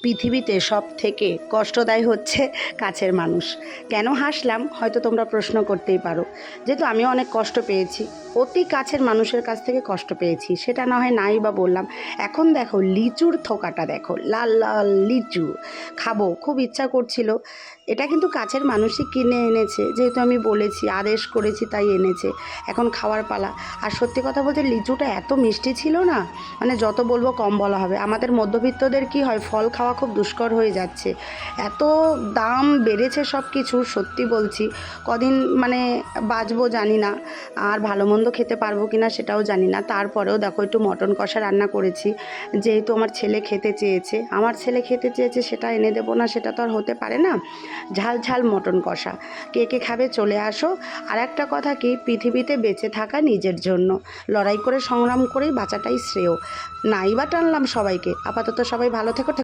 পৃথিবীতে সব থেকে কষ্টদায়ী হচ্ছে কাছের মানুষ। কেন হাসলাম হয়তো তোমরা প্রশ্ন করতেই পারো, যেহেতু আমিও অনেক কষ্ট পেয়েছি, অতি কাছের মানুষের কাছ থেকে কষ্ট পেয়েছি, সেটা না হয় নাই বা বললাম। এখন দেখো লিচুর থোকাটা দেখো, লাল লাল লিচু খাবো, খুব ইচ্ছা করছিল। এটা কিন্তু কাছের মানুষই কিনে এনেছে, যেহেতু আমি বলেছি, আদেশ করেছি, তাই এনেছে। এখন খাওয়ার পালা। আর সত্যি কথা বলতে লিচুটা এত মিষ্টি ছিল না, মানে যত বলবো কম বলা হবে। আমাদের মধ্যবিত্তদের কি হয়, ফল খাওয়া খুব দুষ্কর হয়ে যাচ্ছে, এত দাম বেড়েছে সব কিছু। সত্যি বলছি, কদিন মানে বাঁচবো জানি না, আর ভালো মন্দ খেতে পারবো কিনা সেটাও জানি না। তারপরেও দেখো একটু মটন কষা রান্না করেছি, যেহেতু আমার ছেলে খেতে চেয়েছে, সেটা এনে দেবো না, সেটা তো আর হতে পারে না। ঝাল ঝাল মটন কষা, কে কে খাবে চলে আসো। আর একটা কথা কি, পৃথিবীতে বেঁচে থাকা নিজের জন্য, লড়াই করে সংগ্রাম করেই বাঁচাটাই শ্রেয়। নাই বা টানলাম সবাইকে, আপাতত সবাই ভালো থেকো।